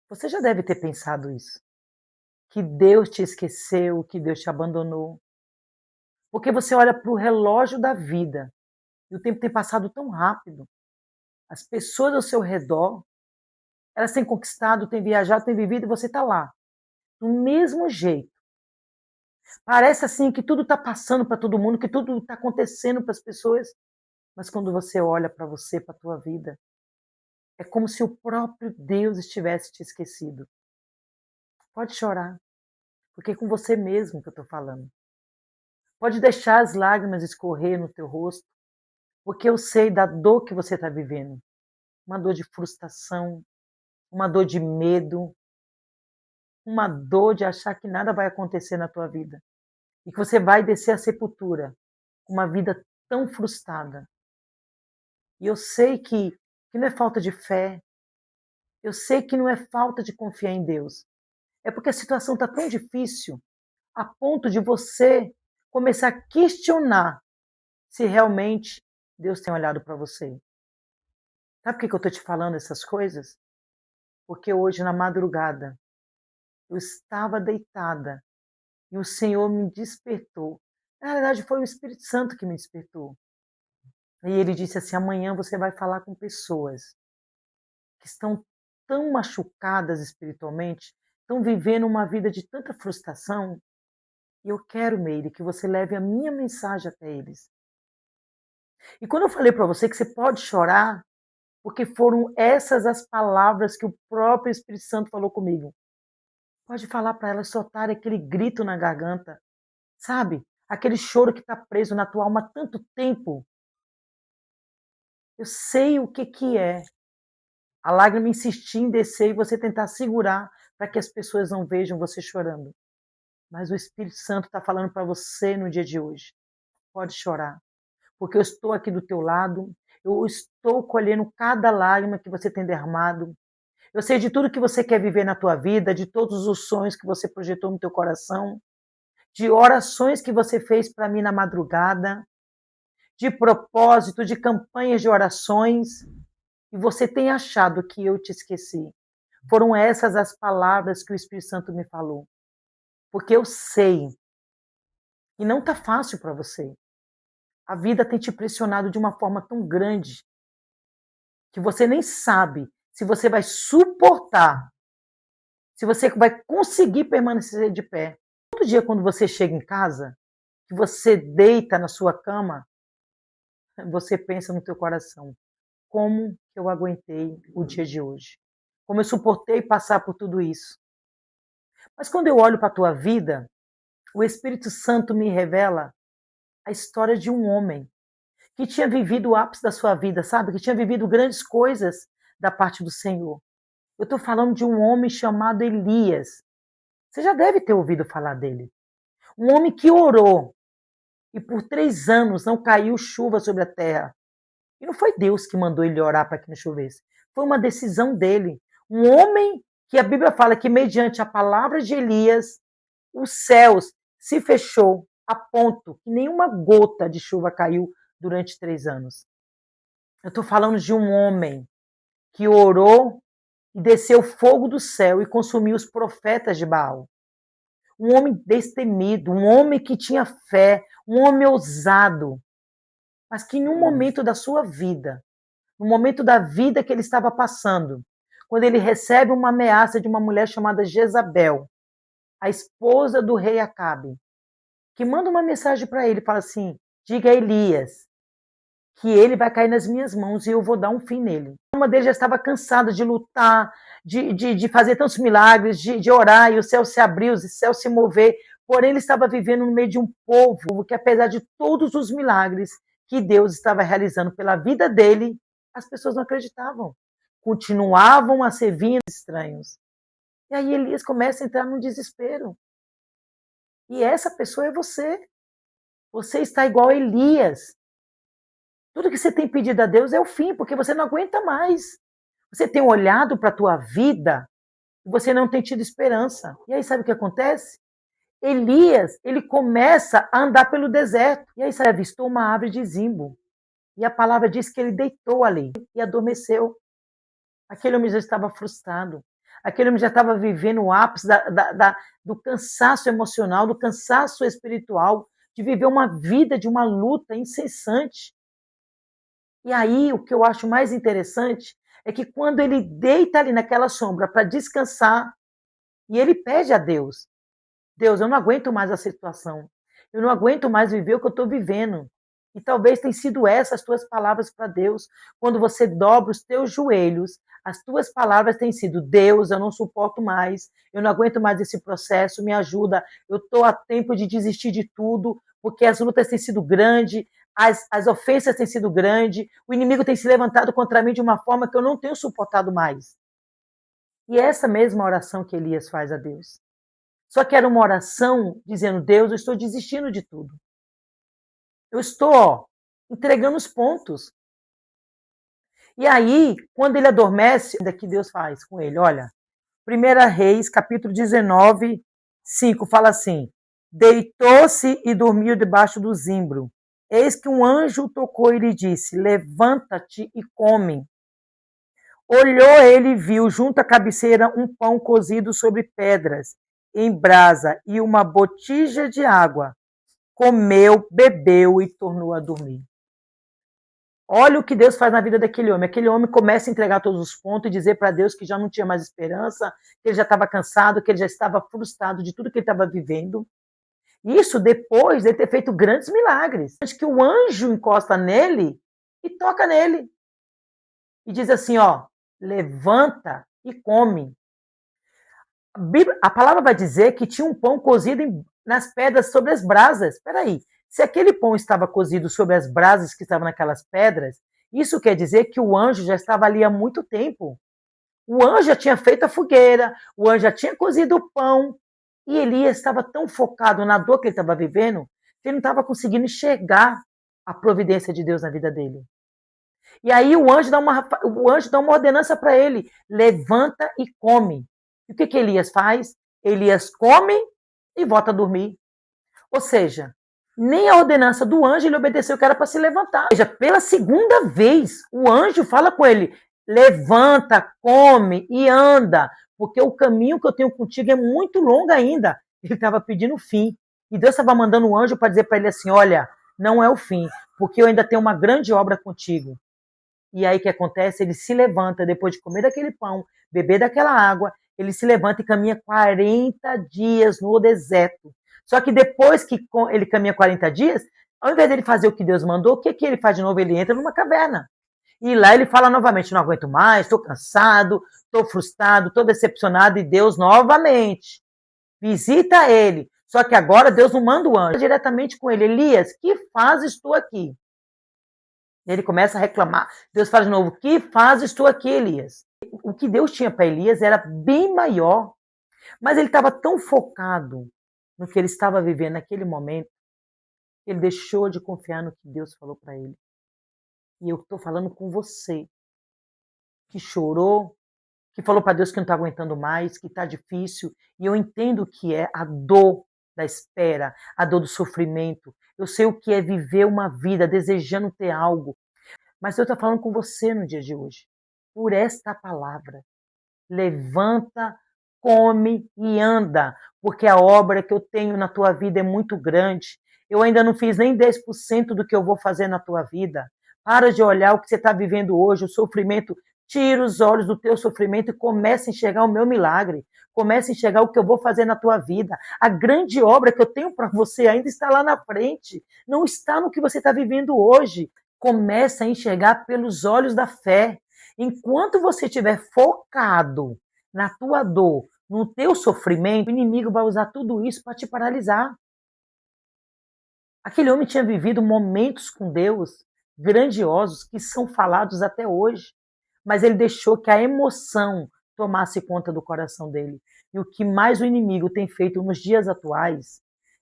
Você já deve ter pensado isso, que Deus te esqueceu, que Deus te abandonou, porque você olha para o relógio da vida e o tempo tem passado tão rápido. As pessoas ao seu redor, elas têm conquistado, têm viajado, têm vivido e você está lá, do mesmo jeito. Parece assim que tudo está passando para todo mundo, que tudo está acontecendo para as pessoas, mas quando você olha para você, para a tua vida, é como se o próprio Deus estivesse te esquecido. Pode chorar, porque é com você mesmo que eu estou falando. Pode deixar as lágrimas escorrer no teu rosto, porque eu sei da dor que você está vivendo. Uma dor de frustração, uma dor de medo, uma dor de achar que nada vai acontecer na tua vida. E que você vai descer à sepultura com uma vida tão frustrada. E eu sei que não é falta de fé, eu sei que não é falta de confiar em Deus. É porque a situação está tão difícil a ponto de você começar a questionar se realmente Deus tem olhado para você. Sabe por que eu estou te falando essas coisas? Porque hoje, na madrugada, eu estava deitada e o Senhor me despertou. Na verdade, foi o Espírito Santo que me despertou. E ele disse assim: amanhã você vai falar com pessoas que estão tão machucadas espiritualmente, estão vivendo uma vida de tanta frustração. E eu quero, Meire, que você leve a minha mensagem até eles. E quando eu falei para você que você pode chorar, porque foram essas as palavras que o próprio Espírito Santo falou comigo. Pode falar para elas soltarem aquele grito na garganta, sabe? Aquele choro que está preso na tua alma há tanto tempo. Eu sei o que que é. A lágrima insistir em descer e você tentar segurar para que as pessoas não vejam você chorando. Mas o Espírito Santo está falando para você no dia de hoje. Pode chorar, porque eu estou aqui do teu lado, eu estou colhendo cada lágrima que você tem derramado. Eu sei de tudo que você quer viver na tua vida, de todos os sonhos que você projetou no teu coração, de orações que você fez para mim na madrugada, de propósito, de campanhas de orações, e você tem achado que eu te esqueci. Foram essas as palavras que o Espírito Santo me falou. Porque eu sei, e não está fácil para você. A vida tem te pressionado de uma forma tão grande que você nem sabe se você vai suportar, se você vai conseguir permanecer de pé. Todo dia quando você chega em casa, que você deita na sua cama, você pensa no teu coração: como que eu aguentei o dia de hoje? Como eu suportei passar por tudo isso? Mas quando eu olho para a tua vida, o Espírito Santo me revela a história de um homem que tinha vivido o ápice da sua vida, sabe? Que tinha vivido grandes coisas da parte do Senhor. Eu estou falando de um homem chamado Elias. Você já deve ter ouvido falar dele. Um homem que orou e por 3 anos não caiu chuva sobre a terra. E não foi Deus que mandou ele orar para que não chovesse. Foi uma decisão dele. Um homem que a Bíblia fala que, mediante a palavra de Elias, os céus se fechou a ponto que nenhuma gota de chuva caiu durante 3 anos. Eu estou falando de um homem que orou e desceu fogo do céu e consumiu os profetas de Baal. Um homem destemido, um homem que tinha fé, um homem ousado, mas que em um momento da sua vida, no momento da vida que ele estava passando, quando ele recebe uma ameaça de uma mulher chamada Jezabel, a esposa do rei Acabe, que manda uma mensagem para ele, fala assim: diga a Elias que ele vai cair nas minhas mãos e eu vou dar um fim nele. A alma dele já estava cansada de lutar, de fazer tantos milagres, de orar, e o céu se abriu, o céu se mover, porém ele estava vivendo no meio de um povo que, apesar de todos os milagres que Deus estava realizando pela vida dele, as pessoas não acreditavam. Continuavam a servir estranhos. E aí Elias começa a entrar num desespero. E essa pessoa é você. Você está igual a Elias. Tudo que você tem pedido a Deus é o fim, porque você não aguenta mais. Você tem olhado para a tua vida e você não tem tido esperança. E aí sabe o que acontece? Elias, ele começa a andar pelo deserto. E aí sabe, avistou uma árvore de zimbo. E a palavra diz que ele deitou ali e adormeceu. Aquele homem já estava frustrado. Aquele homem já estava vivendo o ápice do cansaço emocional, do cansaço espiritual, de viver uma vida de uma luta incessante. E aí, o que eu acho mais interessante é que quando ele deita ali naquela sombra para descansar, e ele pede a Deus, Deus, eu não aguento mais a situação. Eu não aguento mais viver o que eu estou vivendo. E talvez tenham sido essas as tuas palavras para Deus. Quando você dobra os teus joelhos, as tuas palavras têm sido: Deus, eu não suporto mais, eu não aguento mais esse processo, me ajuda. Eu estou a tempo de desistir de tudo, porque as lutas têm sido grandes, as ofensas têm sido grandes, o inimigo tem se levantado contra mim de uma forma que eu não tenho suportado mais. E é essa mesma oração que Elias faz a Deus. Só que era uma oração dizendo: Deus, eu estou desistindo de tudo. Eu estou entregando os pontos. E aí, quando ele adormece, o que Deus faz com ele? Olha, 1 Reis, capítulo 19, 5, fala assim: deitou-se e dormiu debaixo do zimbro. Eis que um anjo tocou e lhe disse: levanta-te e come. Olhou ele e viu junto à cabeceira um pão cozido sobre pedras, em brasa, e uma botija de água. Comeu, bebeu e tornou a dormir. Olha o que Deus faz na vida daquele homem. Aquele homem começa a entregar todos os pontos e dizer para Deus que já não tinha mais esperança, que ele já estava cansado, que ele já estava frustrado de tudo que ele estava vivendo. Isso depois de ele ter feito grandes milagres. Acho que o anjo encosta nele e toca nele. E diz assim, ó, levanta e come. A palavra vai dizer que tinha um pão cozido nas pedras sobre as brasas. Espera aí, se aquele pão estava cozido sobre as brasas que estavam naquelas pedras, isso quer dizer que o anjo já estava ali há muito tempo. O anjo já tinha feito a fogueira, o anjo já tinha cozido o pão, e Elias estava tão focado na dor que ele estava vivendo, que ele não estava conseguindo enxergar a providência de Deus na vida dele. E aí o anjo dá uma ordenança para ele: levanta e come. E o que Elias faz? Elias come e volta a dormir. Ou seja, nem a ordenança do anjo ele obedeceu, que era para se levantar. Ou seja, pela segunda vez, o anjo fala com ele: levanta, come e anda, porque o caminho que eu tenho contigo é muito longo ainda. Ele estava pedindo fim. E Deus estava mandando um anjo para dizer para ele assim: olha, não é o fim, porque eu ainda tenho uma grande obra contigo. E aí o que acontece? Ele se levanta, depois de comer daquele pão, beber daquela água, ele se levanta e caminha 40 dias no deserto. Só que depois que ele caminha 40 dias, ao invés dele fazer o que Deus mandou, o que ele faz de novo? Ele entra numa caverna. E lá ele fala novamente: não aguento mais, estou cansado, estou frustrado, estou decepcionado. E Deus novamente visita ele. Só que agora Deus não manda o anjo diretamente com ele: Elias, que fazes tu aqui? Ele começa a reclamar. Deus fala de novo: que fazes tu aqui, Elias? O que Deus tinha para Elias era bem maior, mas ele estava tão focado no que ele estava vivendo naquele momento, que ele deixou de confiar no que Deus falou para ele. E eu estou falando com você, que chorou, que falou para Deus que não está aguentando mais, que está difícil, e eu entendo o que é a dor da espera, a dor do sofrimento. Eu sei o que é viver uma vida desejando ter algo, mas Deus está falando com você no dia de hoje, por esta palavra. Levanta, come e anda, porque a obra que eu tenho na tua vida é muito grande. Eu ainda não fiz nem 10% do que eu vou fazer na tua vida. Para de olhar o que você está vivendo hoje, o sofrimento. Tira os olhos do teu sofrimento e comece a enxergar o meu milagre. Comece a enxergar o que eu vou fazer na tua vida. A grande obra que eu tenho para você ainda está lá na frente. Não está no que você está vivendo hoje. Comece a enxergar pelos olhos da fé. Enquanto você estiver focado na tua dor, no teu sofrimento, o inimigo vai usar tudo isso para te paralisar. Aquele homem tinha vivido momentos com Deus grandiosos que são falados até hoje, mas ele deixou que a emoção tomasse conta do coração dele. E o que mais o inimigo tem feito nos dias atuais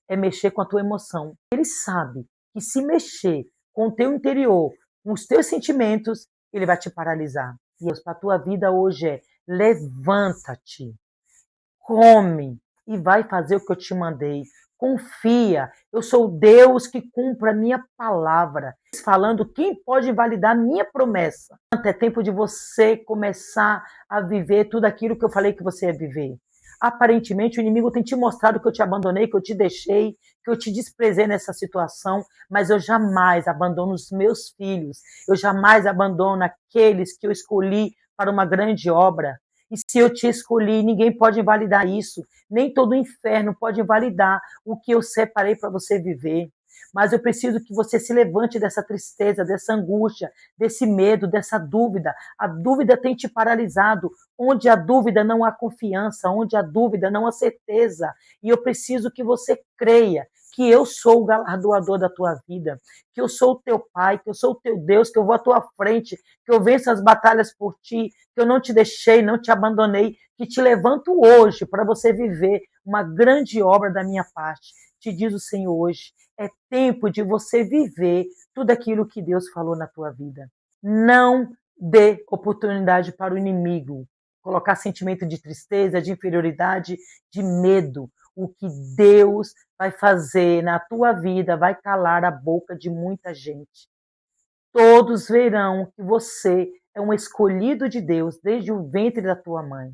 é mexer com a tua emoção. Ele sabe que se mexer com o teu interior, com os teus sentimentos, ele vai te paralisar. E para a tua vida hoje é: levanta-te, come e vai fazer o que eu te mandei. Confia, eu sou o Deus que cumpre a minha palavra. Falando, quem pode invalidar a minha promessa? É tempo de você começar a viver tudo aquilo que eu falei que você ia viver. Aparentemente, o inimigo tem te mostrado que eu te abandonei, que eu te deixei, que eu te desprezei nessa situação, mas eu jamais abandono os meus filhos, eu jamais abandono aqueles que eu escolhi para uma grande obra. E se eu te escolhi, ninguém pode invalidar isso, nem todo o inferno pode invalidar o que eu separei para você viver. Mas eu preciso que você se levante dessa tristeza, dessa angústia, desse medo, dessa dúvida. A dúvida tem te paralisado. Onde há dúvida não há confiança, onde há dúvida não há certeza. E eu preciso que você creia que eu sou o galardoador da tua vida, que eu sou o teu pai, que eu sou o teu Deus, que eu vou à tua frente, que eu venço as batalhas por ti, que eu não te deixei, não te abandonei, que te levanto hoje para você viver uma grande obra da minha parte. Te diz o Senhor hoje, é tempo de você viver tudo aquilo que Deus falou na tua vida. Não dê oportunidade para o inimigo colocar sentimento de tristeza, de inferioridade, de medo. O que Deus vai fazer na tua vida vai calar a boca de muita gente. Todos verão que você é um escolhido de Deus desde o ventre da tua mãe.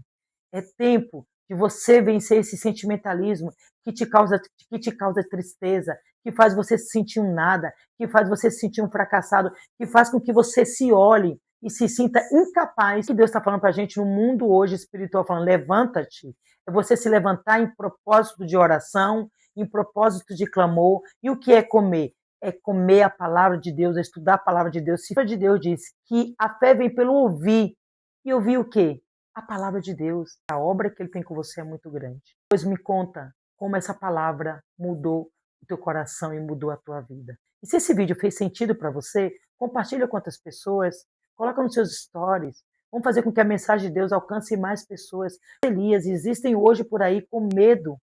É tempo de você vencer esse sentimentalismo que te causa tristeza, que faz você se sentir um nada, que faz você se sentir um fracassado, que faz com que você se olhe e se sinta incapaz. O que Deus está falando para a gente no mundo hoje espiritual, falando, levanta-te. É você se levantar em propósito de oração, em propósito de clamor. E o que é comer? É comer a palavra de Deus, é estudar a palavra de Deus. A palavra de Deus diz que a fé vem pelo ouvir. E ouvir o quê? A palavra de Deus. A obra que ele tem com você é muito grande. Pois me conta como essa palavra mudou o teu coração e mudou a tua vida. E se esse vídeo fez sentido para você, compartilha com outras pessoas, coloca nos seus stories. Vamos fazer com que a mensagem de Deus alcance mais pessoas. Elias existem hoje por aí com medo,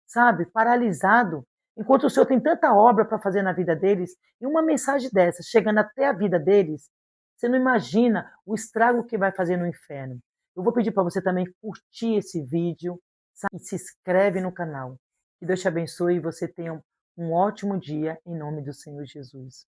sabe? Paralisado. Enquanto o Senhor tem tanta obra para fazer na vida deles, e uma mensagem dessa chegando até a vida deles, você não imagina o estrago que vai fazer no inferno. Eu vou pedir para você também curtir esse vídeo, sabe? E se inscreve no canal. Que Deus te abençoe e você tenha um ótimo dia em nome do Senhor Jesus.